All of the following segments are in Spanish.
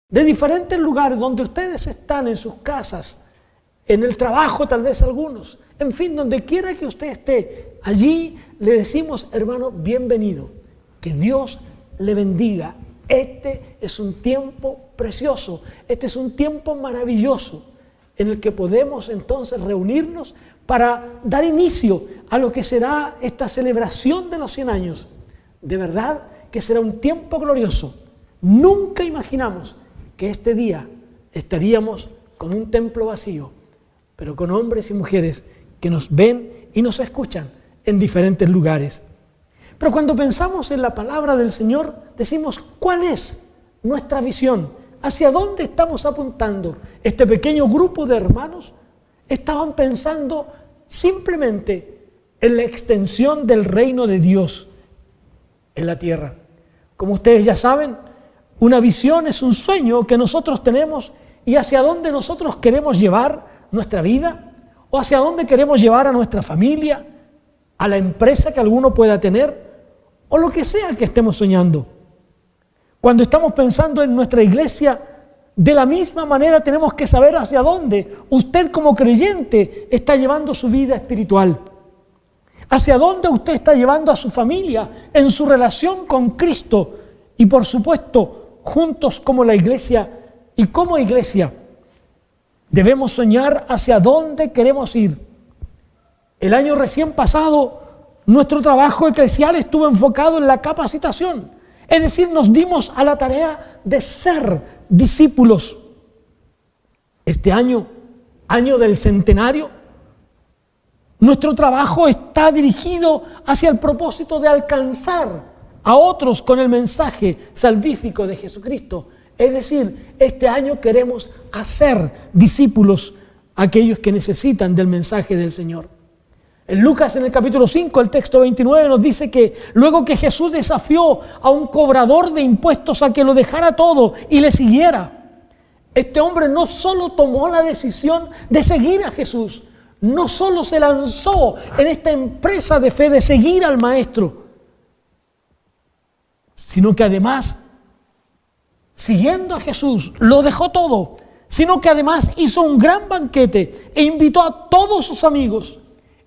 de diferentes lugares donde ustedes están, en sus casas, en el trabajo tal vez algunos, en fin, donde quiera que usted esté, allí le decimos, hermano, bienvenido, que Dios le bendiga. Este es un tiempo precioso, este es un tiempo maravilloso en el que podemos entonces reunirnos para dar inicio a lo que será esta celebración de los 100 años. De verdad que será un tiempo glorioso. Nunca imaginamos que este día estaríamos con un templo vacío, pero con hombres y mujeres que nos ven y nos escuchan en diferentes lugares. Pero cuando pensamos en la palabra del Señor, decimos, ¿cuál es nuestra visión? ¿Hacia dónde estamos apuntando? Este pequeño grupo de hermanos estaban pensando simplemente en la extensión del reino de Dios en la tierra. Como ustedes ya saben, una visión es un sueño que nosotros tenemos y hacia dónde nosotros queremos llevar nuestra vida o hacia dónde queremos llevar a nuestra familia, a la empresa que alguno pueda tener o lo que sea que estemos soñando. Cuando estamos pensando en nuestra iglesia, de la misma manera tenemos que saber hacia dónde usted como creyente está llevando su vida espiritual. Hacia dónde usted está llevando a su familia en su relación con Cristo y por supuesto juntos como la iglesia y como iglesia. Debemos soñar hacia dónde queremos ir. El año recién pasado, nuestro trabajo eclesial estuvo enfocado en la capacitación. Es decir, nos dimos a la tarea de ser discípulos. Este año, año del centenario, nuestro trabajo está dirigido hacia el propósito de alcanzar a otros con el mensaje salvífico de Jesucristo. Es decir, este año queremos hacer discípulos a aquellos que necesitan del mensaje del Señor. En Lucas, en el capítulo 5, el texto 29 nos dice que luego que Jesús desafió a un cobrador de impuestos a que lo dejara todo y le siguiera, este hombre no solo tomó la decisión de seguir a Jesús, no solo se lanzó en esta empresa de fe de seguir al Maestro, sino que además, siguiendo a Jesús, lo dejó todo, sino que además hizo un gran banquete e invitó a todos sus amigos.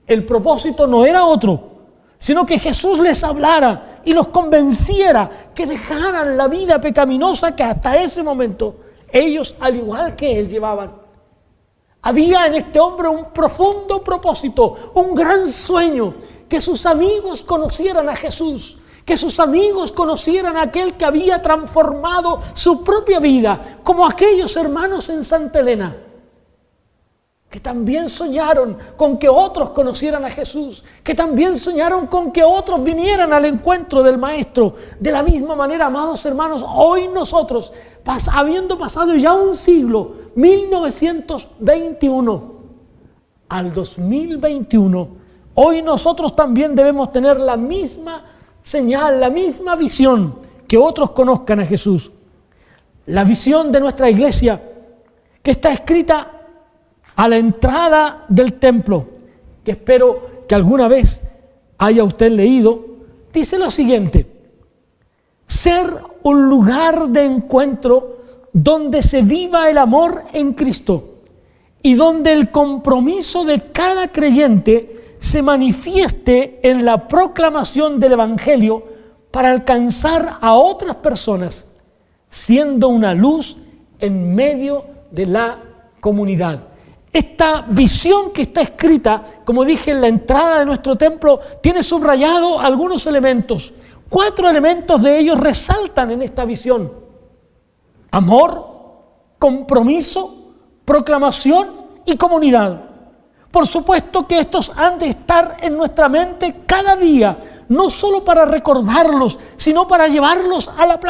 El propósito no era otro, sino que Jesús les hablara y los convenciera que dejaran la vida pecaminosa que hasta ese momento ellos, al igual que él, llevaban. Había en este hombre un profundo propósito, un gran sueño, que sus amigos conocieran a Jesús, que sus amigos conocieran a aquel que había transformado su propia vida, como aquellos hermanos en Santa Elena, que también soñaron con que otros conocieran a Jesús, que también soñaron con que otros vinieran al encuentro del Maestro. De la misma manera, amados hermanos, hoy nosotros, habiendo pasado ya un siglo, 1921 al 2021, hoy nosotros también debemos tener la misma señal, la misma visión, que otros conozcan a Jesús. La visión de nuestra iglesia, que está escrita a la entrada del templo, que espero que alguna vez haya usted leído, dice lo siguiente: ser un lugar de encuentro donde se viva el amor en Cristo y donde el compromiso de cada creyente se manifieste en la proclamación del Evangelio para alcanzar a otras personas, siendo una luz en medio de la comunidad. Esta visión que está escrita, como dije, en la entrada de nuestro templo, tiene subrayado algunos elementos. 4 elementos de ellos resaltan en esta visión: amor, compromiso, proclamación y comunidad. Por supuesto que estos han de estar en nuestra mente cada día, no solo para recordarlos, sino para llevarlos a la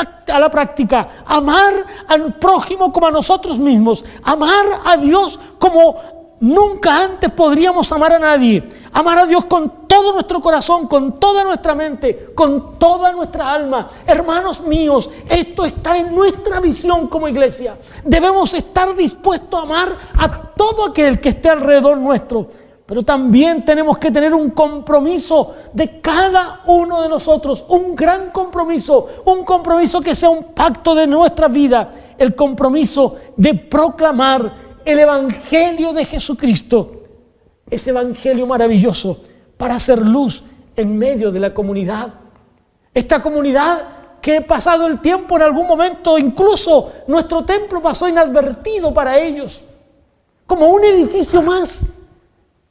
práctica. Amar al prójimo como a nosotros mismos, amar a Dios como nunca antes podríamos amar a nadie, amar a Dios con todo nuestro corazón, con toda nuestra mente, con toda nuestra alma. Hermanos míos, esto está en nuestra visión como iglesia. Debemos estar dispuestos a amar a todo aquel que esté alrededor nuestro, pero también tenemos que tener un compromiso de cada uno de nosotros, un gran compromiso, un compromiso que sea un pacto de nuestra vida, el compromiso de proclamar el Evangelio de Jesucristo, ese Evangelio maravilloso, para hacer luz en medio de la comunidad. Esta comunidad que pasado el tiempo, en algún momento incluso nuestro templo pasó inadvertido para ellos, como un edificio más.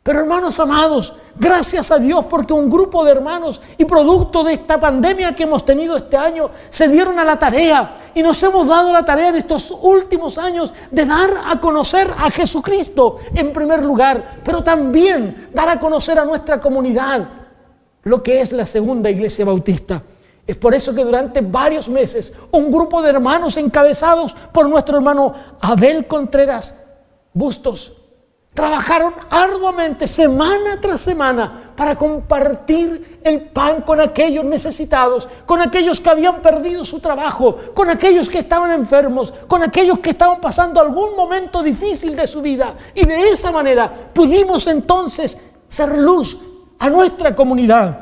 Pero hermanos amados, gracias a Dios porque un grupo de hermanos y producto de esta pandemia que hemos tenido este año se dieron a la tarea y nos hemos dado la tarea en estos últimos años de dar a conocer a Jesucristo en primer lugar, pero también dar a conocer a nuestra comunidad lo que es la Segunda Iglesia Bautista. Es por eso que durante varios meses un grupo de hermanos encabezados por nuestro hermano Abel Contreras Bustos trabajaron arduamente semana tras semana para compartir el pan con aquellos necesitados, con aquellos que habían perdido su trabajo, con aquellos que estaban enfermos, con aquellos que estaban pasando algún momento difícil de su vida. Y de esa manera pudimos entonces ser luz a nuestra comunidad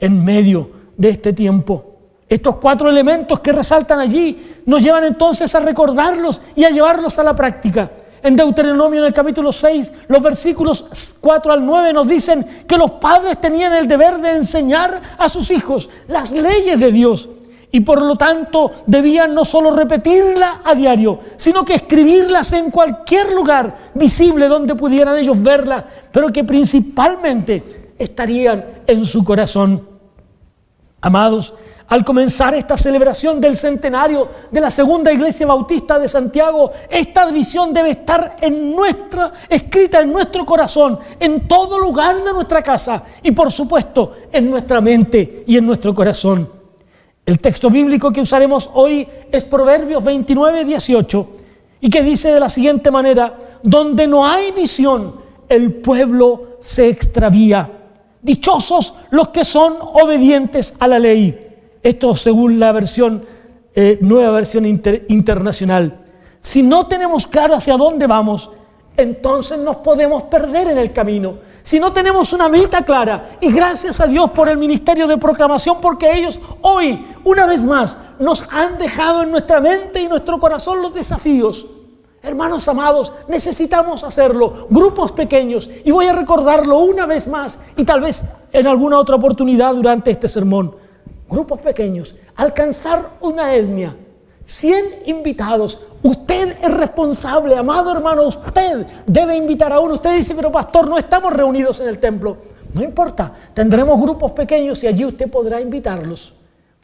en medio de este tiempo. Estos 4 elementos que resaltan allí nos llevan entonces a recordarlos y a llevarlos a la práctica. En Deuteronomio, en el capítulo 6, los versículos 4 al 9 nos dicen que los padres tenían el deber de enseñar a sus hijos las leyes de Dios y por lo tanto debían no solo repetirla a diario, sino que escribirlas en cualquier lugar visible donde pudieran ellos verlas, pero que principalmente estarían en su corazón. Amados, al comenzar esta celebración del centenario de la Segunda Iglesia Bautista de Santiago, esta visión debe estar escrita en nuestro corazón, en todo lugar de nuestra casa y por supuesto en nuestra mente y en nuestro corazón. El texto bíblico que usaremos hoy es Proverbios 29:18 y que dice de la siguiente manera: donde no hay visión, el pueblo se extravía. Dichosos los que son obedientes a la ley. Esto según la versión, nueva versión internacional. Si no tenemos claro hacia dónde vamos, entonces nos podemos perder en el camino. Si no tenemos una meta clara, y gracias a Dios por el ministerio de proclamación, porque ellos hoy, una vez más, nos han dejado en nuestra mente y nuestro corazón los desafíos. Hermanos amados, necesitamos hacerlo, grupos pequeños, y voy a recordarlo una vez más, y tal vez en alguna otra oportunidad durante este sermón. Grupos pequeños, alcanzar una etnia, 100 invitados. Usted es responsable, amado hermano, usted debe invitar a uno. Usted dice, pero pastor, no estamos reunidos en el templo. No importa, tendremos grupos pequeños y allí usted podrá invitarlos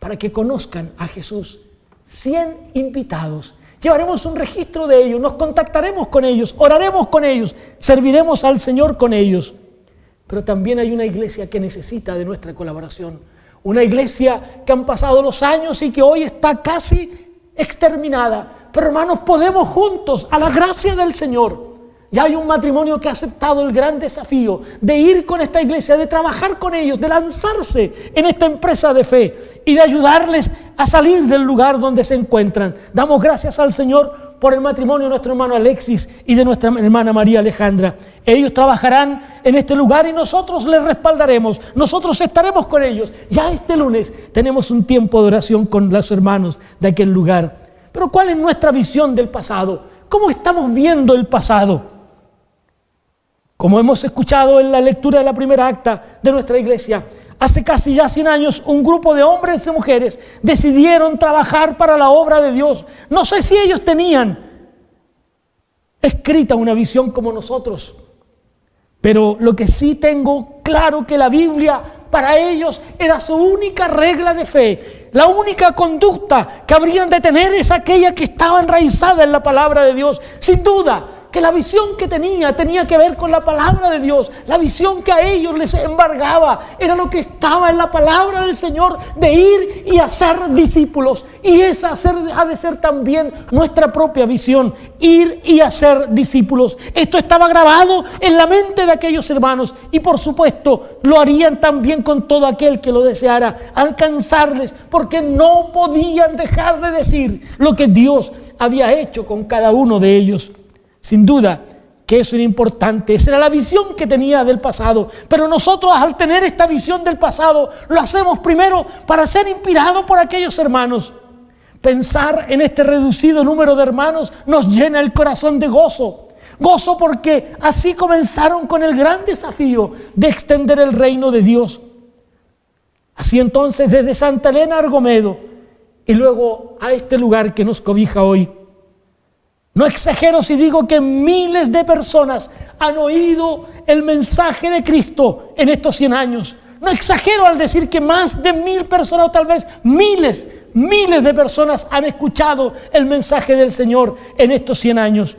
para que conozcan a Jesús. 100 invitados. Llevaremos un registro de ellos, nos contactaremos con ellos, oraremos con ellos, serviremos al Señor con ellos. Pero también hay una iglesia que necesita de nuestra colaboración. Una iglesia que han pasado los años y que hoy está casi exterminada. Pero hermanos, podemos juntos, a la gracia del Señor. Ya hay un matrimonio que ha aceptado el gran desafío de ir con esta iglesia, de trabajar con ellos, de lanzarse en esta empresa de fe y de ayudarles a salir del lugar donde se encuentran. Damos gracias al Señor por el matrimonio de nuestro hermano Alexis y de nuestra hermana María Alejandra. Ellos trabajarán en este lugar y nosotros les respaldaremos. Nosotros estaremos con ellos. Ya este lunes tenemos un tiempo de oración con los hermanos de aquel lugar. Pero ¿cuál es nuestra visión del pasado? ¿Cómo estamos viendo el pasado? Como hemos escuchado en la lectura de la primera acta de nuestra iglesia, hace casi ya 100 años un grupo de hombres y mujeres decidieron trabajar para la obra de Dios. No sé si ellos tenían escrita una visión como nosotros, pero lo que sí tengo claro que la Biblia para ellos era su única regla de fe. La única conducta que habrían de tener es aquella que estaba enraizada en la palabra de Dios. Sin duda que la visión que tenía que ver con la palabra de Dios. La visión que a ellos les embargaba era lo que estaba en la palabra del Señor, de ir y hacer discípulos. Y esa ha de ser también nuestra propia visión, ir y hacer discípulos. Esto estaba grabado en la mente de aquellos hermanos y por supuesto lo harían también con todo aquel que lo deseara, alcanzarles, porque no podían dejar de decir lo que Dios había hecho con cada uno de ellos. Sin duda que eso era importante, esa era la visión que tenía del pasado. Pero nosotros, al tener esta visión del pasado, lo hacemos primero para ser inspirados por aquellos hermanos. Pensar en este reducido número de hermanos nos llena el corazón de gozo. Gozo porque así comenzaron con el gran desafío de extender el reino de Dios. Así entonces, desde Santa Elena a Argomedo y luego a este lugar que nos cobija hoy, no exagero si digo que miles de personas han oído el mensaje de Cristo en estos 100 años. No exagero al decir que más de 1000 personas o tal vez miles de personas han escuchado el mensaje del Señor en estos 100 años.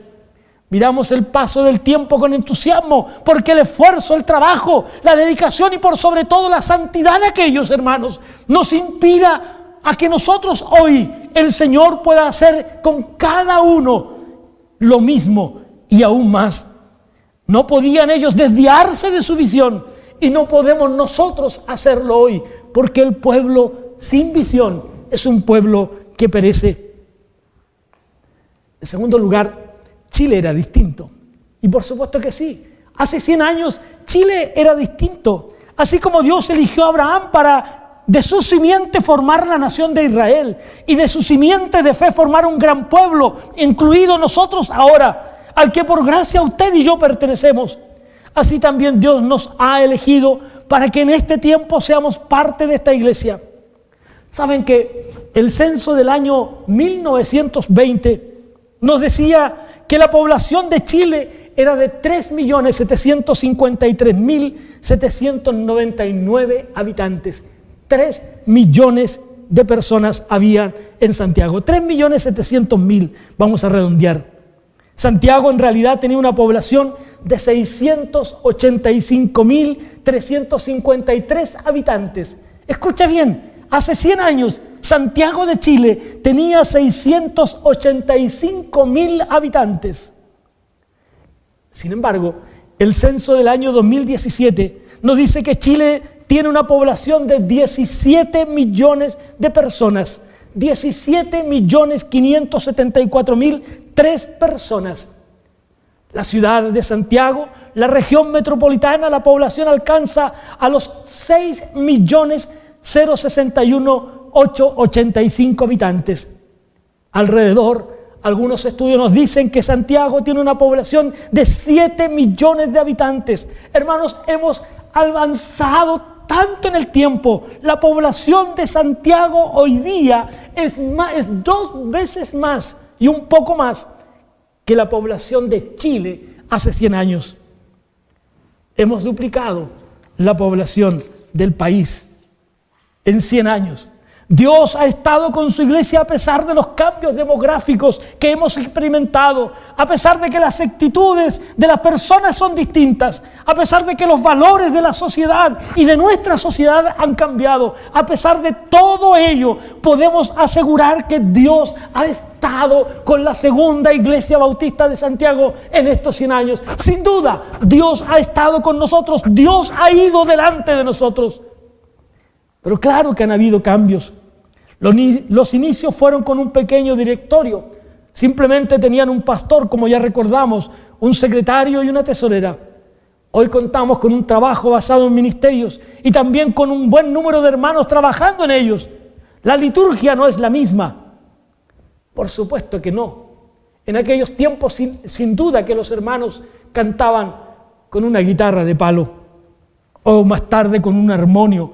Miramos el paso del tiempo con entusiasmo porque el esfuerzo, el trabajo, la dedicación y por sobre todo la santidad de aquellos hermanos nos inspira a que nosotros hoy el Señor pueda hacer con cada uno lo mismo y aún más. No podían ellos desviarse de su visión y no podemos nosotros hacerlo hoy, porque el pueblo sin visión es un pueblo que perece. En segundo lugar, Chile era distinto. Y por supuesto que sí. Hace 100 años Chile era distinto. Así como Dios eligió a Abraham para de su simiente formar la nación de Israel y de su simiente de fe formar un gran pueblo, incluido nosotros ahora, al que por gracia usted y yo pertenecemos. Así también Dios nos ha elegido para que en este tiempo seamos parte de esta iglesia. Saben que el censo del año 1920 nos decía que la población de Chile era de 3.753.799 habitantes. 3 millones de personas habían en Santiago. 3.700.000, vamos a redondear. Santiago en realidad tenía una población de 685.353 habitantes. Escucha bien, hace 100 años Santiago de Chile tenía 685.000 habitantes. Sin embargo, el censo del año 2017 nos dice que Chile tiene una población de 17 millones de personas. 17.574.003 personas. La ciudad de Santiago, la región metropolitana, la población alcanza a los 6.061.885 habitantes. Alrededor, algunos estudios nos dicen que Santiago tiene una población de 7 millones de habitantes. Hermanos, hemos avanzado tanto en el tiempo. La población de Santiago hoy día es 2 veces más y un poco más que la población de Chile hace 100 años. Hemos duplicado la población del país en 100 años. Dios ha estado con su iglesia a pesar de los cambios demográficos que hemos experimentado, a pesar de que las actitudes de las personas son distintas, a pesar de que los valores de la sociedad y de nuestra sociedad han cambiado. A pesar de todo ello, podemos asegurar que Dios ha estado con la segunda iglesia bautista de Santiago en estos 100 años. Sin duda, Dios ha estado con nosotros, Dios ha ido delante de nosotros. Pero claro que han habido cambios. Los inicios fueron con un pequeño directorio. Simplemente tenían un pastor, como ya recordamos, un secretario y una tesorera. Hoy contamos con un trabajo basado en ministerios y también con un buen número de hermanos trabajando en ellos. La liturgia no es la misma. Por supuesto que no. En aquellos tiempos, sin duda que los hermanos cantaban con una guitarra de palo o más tarde con un armonio,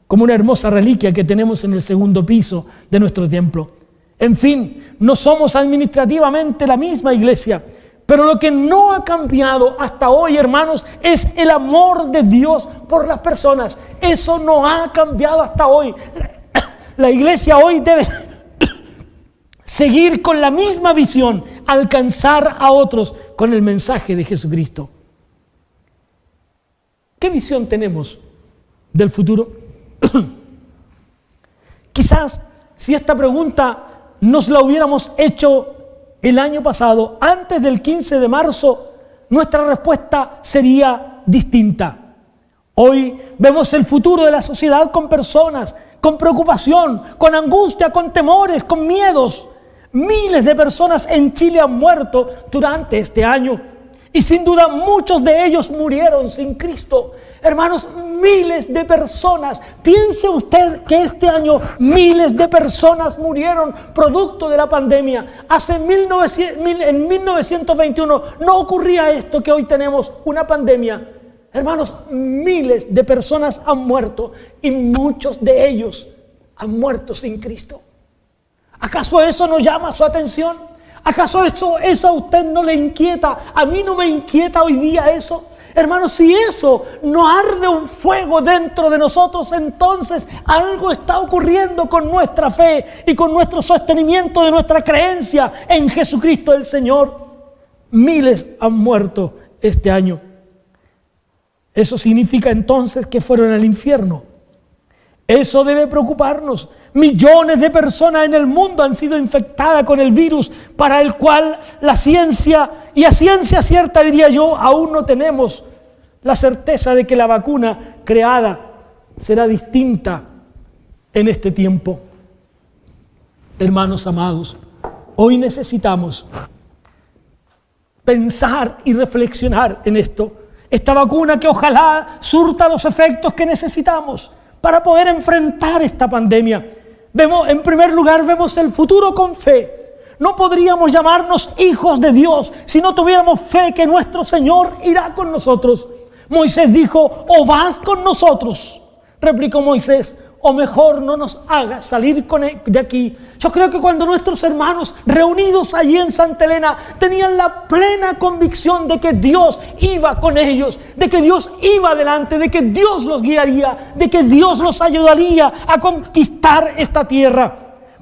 como una hermosa reliquia que tenemos en el segundo piso de nuestro templo. En fin, no somos administrativamente la misma iglesia, pero lo que no ha cambiado hasta hoy, hermanos, es el amor de Dios por las personas. Eso no ha cambiado hasta hoy. La iglesia hoy debe seguir con la misma visión, alcanzar a otros con el mensaje de Jesucristo. ¿Qué visión tenemos del futuro? Quizás si esta pregunta nos la hubiéramos hecho el año pasado, antes del 15 de marzo, nuestra respuesta sería distinta. Hoy vemos el futuro de la sociedad con personas, con preocupación, con angustia, con temores, con miedos. Miles de personas en Chile han muerto durante este año. Y sin duda muchos de ellos murieron sin Cristo. Hermanos, miles de personas. Piense usted que este año miles de personas murieron producto de la pandemia. En 1921 no ocurría esto que hoy tenemos, una pandemia. Hermanos, miles de personas han muerto y muchos de ellos han muerto sin Cristo. ¿Acaso eso no llama su atención? ¿Acaso eso a usted no le inquieta? A mí no me inquieta hoy día eso. Hermanos, si eso no arde un fuego dentro de nosotros, entonces algo está ocurriendo con nuestra fe y con nuestro sostenimiento de nuestra creencia en Jesucristo el Señor. Miles han muerto este año. Eso significa entonces que fueron al infierno. Eso debe preocuparnos. Millones de personas en el mundo han sido infectadas con el virus para el cual la ciencia, y a ciencia cierta diría yo, aún no tenemos la certeza de que la vacuna creada será distinta en este tiempo. Hermanos amados, hoy necesitamos pensar y reflexionar en esto. Esta vacuna que ojalá surta los efectos que necesitamos para poder enfrentar esta pandemia. En primer lugar, vemos el futuro con fe. No podríamos llamarnos hijos de Dios si no tuviéramos fe que nuestro Señor irá con nosotros. Moisés dijo: o vas con nosotros, replicó Moisés, o mejor no nos hagas salir de aquí. Yo creo que cuando nuestros hermanos reunidos allí en Santa Elena tenían la plena convicción de que Dios iba con ellos, de que Dios iba adelante, de que Dios los guiaría, de que Dios los ayudaría a conquistar esta tierra.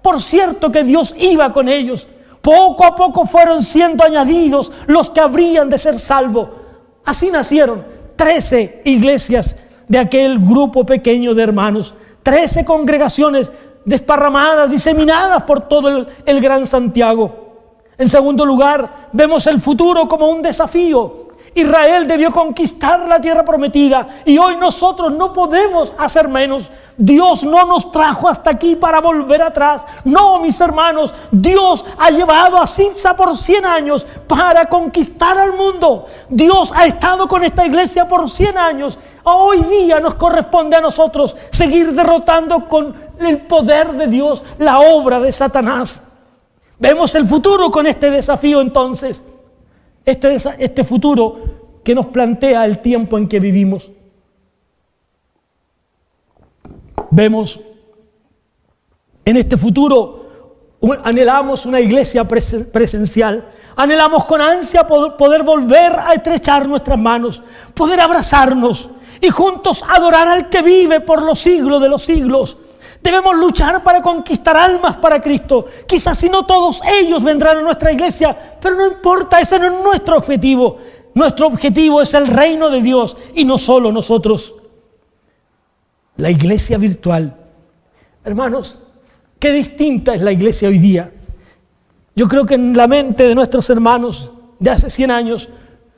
Por cierto que Dios iba con ellos. Poco a poco fueron siendo añadidos los que habrían de ser salvos. Así nacieron 13 iglesias de aquel grupo pequeño de hermanos. 13 congregaciones desparramadas, diseminadas por todo el Gran Santiago. En segundo lugar, vemos el futuro como un desafío. Israel debió conquistar la tierra prometida y hoy nosotros no podemos hacer menos. Dios no nos trajo hasta aquí para volver atrás. No, mis hermanos, Dios ha llevado a Cipsa por 100 años para conquistar al mundo. Dios ha estado con esta iglesia por 100 años. Hoy día nos corresponde a nosotros seguir derrotando con el poder de Dios la obra de Satanás. Vemos el futuro con este desafío entonces. Este futuro que nos plantea el tiempo en que vivimos. Vemos en este futuro, anhelamos una iglesia presencial. Anhelamos con ansia poder volver a estrechar nuestras manos, poder abrazarnos y juntos adorar al que vive por los siglos de los siglos. Debemos luchar para conquistar almas para Cristo. Quizás si no todos ellos vendrán a nuestra iglesia, pero no importa, ese no es nuestro objetivo. Nuestro objetivo es el reino de Dios y no solo nosotros. La iglesia virtual. Hermanos, qué distinta es la iglesia hoy día. Yo creo que en la mente de nuestros hermanos de hace 100 años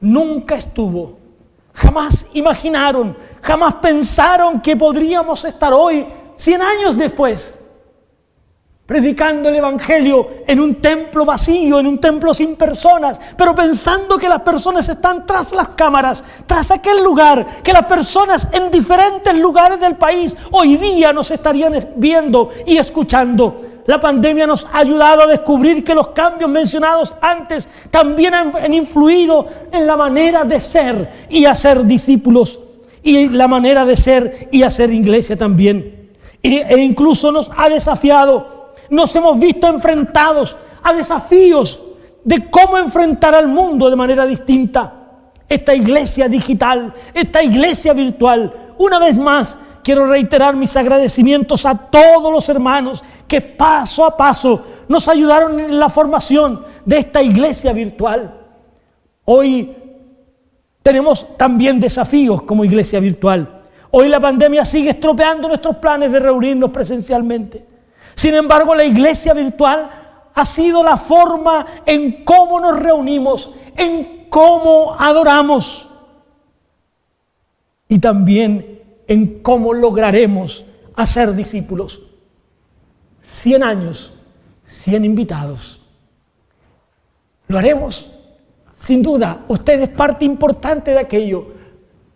nunca estuvo. Jamás imaginaron, jamás pensaron que podríamos estar hoy 100 años después, predicando el evangelio en un templo vacío, en un templo sin personas, pero pensando que las personas están tras las cámaras, tras aquel lugar, que las personas en diferentes lugares del país hoy día nos estarían viendo y escuchando. La pandemia nos ha ayudado a descubrir que los cambios mencionados antes también han influido en la manera de ser y hacer discípulos, y la manera de ser y hacer iglesia también. E incluso nos ha desafiado, nos hemos visto enfrentados a desafíos de cómo enfrentar al mundo de manera distinta. Esta iglesia digital, esta iglesia virtual. Una vez más, quiero reiterar mis agradecimientos a todos los hermanos que paso a paso nos ayudaron en la formación de esta iglesia virtual. Hoy tenemos también desafíos como iglesia virtual. Hoy la pandemia sigue estropeando nuestros planes de reunirnos presencialmente. Sin embargo, la iglesia virtual ha sido la forma en cómo nos reunimos, en cómo adoramos y también en cómo lograremos hacer discípulos. 100 años, 100 invitados. ¿Lo haremos? Sin duda, usted es parte importante de aquello.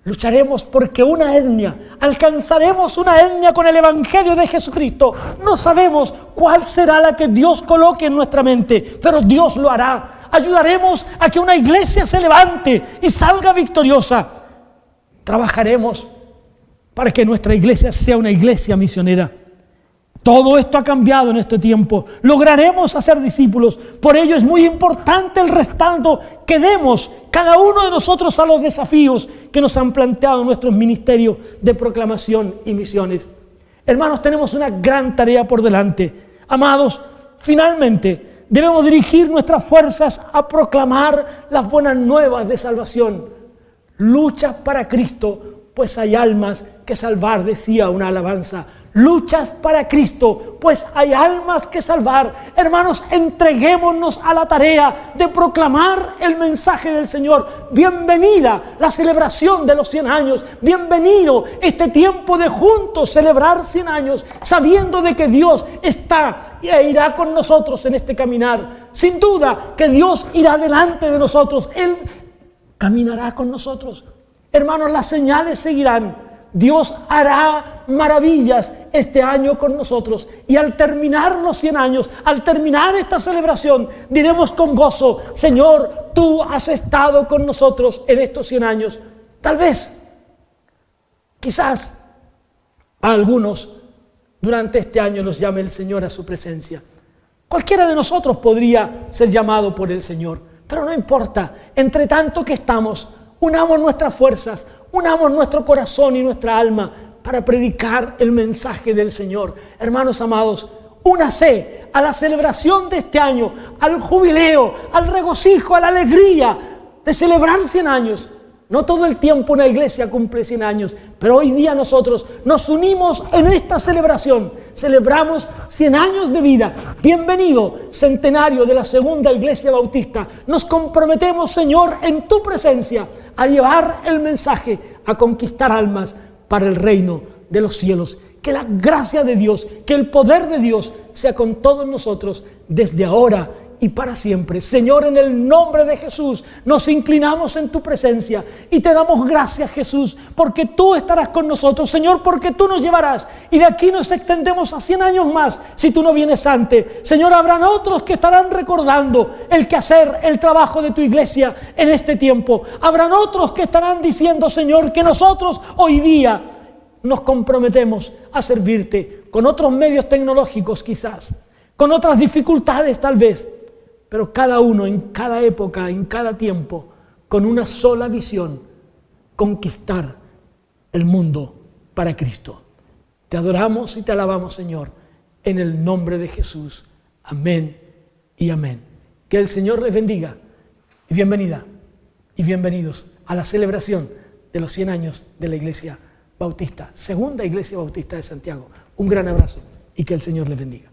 Lucharemos porque una etnia, alcanzaremos una etnia con el Evangelio de Jesucristo. No sabemos cuál será la que Dios coloque en nuestra mente, pero Dios lo hará. Ayudaremos a que una iglesia se levante y salga victoriosa. Trabajaremos para que nuestra iglesia sea una iglesia misionera. Todo esto ha cambiado en este tiempo. Lograremos hacer discípulos. Por ello es muy importante el respaldo que demos cada uno de nosotros a los desafíos que nos han planteado nuestros ministerios de proclamación y misiones. Hermanos, tenemos una gran tarea por delante. Amados, finalmente debemos dirigir nuestras fuerzas a proclamar las buenas nuevas de salvación. Lucha para Cristo, pues hay almas que salvar, decía una alabanza. Luchas para Cristo, pues hay almas que salvar. Hermanos, entreguémonos a la tarea de proclamar el mensaje del Señor. Bienvenida la celebración de los 100 años. Bienvenido este tiempo de juntos celebrar 100 años, sabiendo de que Dios está e irá con nosotros en este caminar. Sin duda que Dios irá delante de nosotros. Él caminará con nosotros. Hermanos, las señales seguirán. Dios hará maravillas este año con nosotros. Y al terminar los 100 años, al terminar esta celebración, diremos con gozo: Señor, tú has estado con nosotros en estos 100 años. Tal vez, quizás, a algunos durante este año los llame el Señor a su presencia. Cualquiera de nosotros podría ser llamado por el Señor, pero no importa. Entre tanto que estamos, unamos nuestras fuerzas, unamos nuestro corazón y nuestra alma para predicar el mensaje del Señor. Hermanos amados, únase a la celebración de este año, al jubileo, al regocijo, a la alegría de celebrar 100 años. No todo el tiempo una iglesia cumple 100 años, pero hoy día nosotros nos unimos en esta celebración. Celebramos 100 años de vida. Bienvenido, centenario de la segunda iglesia bautista. Nos comprometemos, Señor, en tu presencia, a llevar el mensaje, a conquistar almas para el reino de los cielos. Que la gracia de Dios, que el poder de Dios sea con todos nosotros desde ahora y para siempre. Señor, en el nombre de Jesús nos inclinamos en tu presencia y te damos gracias, Jesús, porque tú estarás con nosotros, Señor, porque tú nos llevarás y de aquí nos extendemos a 100 años más si tú no vienes antes. Señor, habrán otros que estarán recordando el quehacer, el trabajo de tu iglesia en este tiempo. Habrán otros que estarán diciendo, Señor, que nosotros hoy día nos comprometemos a servirte con otros medios tecnológicos quizás, con otras dificultades tal vez, pero cada uno en cada época, en cada tiempo, con una sola visión: conquistar el mundo para Cristo. Te adoramos y te alabamos, Señor, en el nombre de Jesús. Amén y amén. Que el Señor les bendiga y bienvenida y bienvenidos a la celebración de los 100 años de la Iglesia Bautista, segunda Iglesia Bautista de Santiago. Un gran abrazo y que el Señor les bendiga.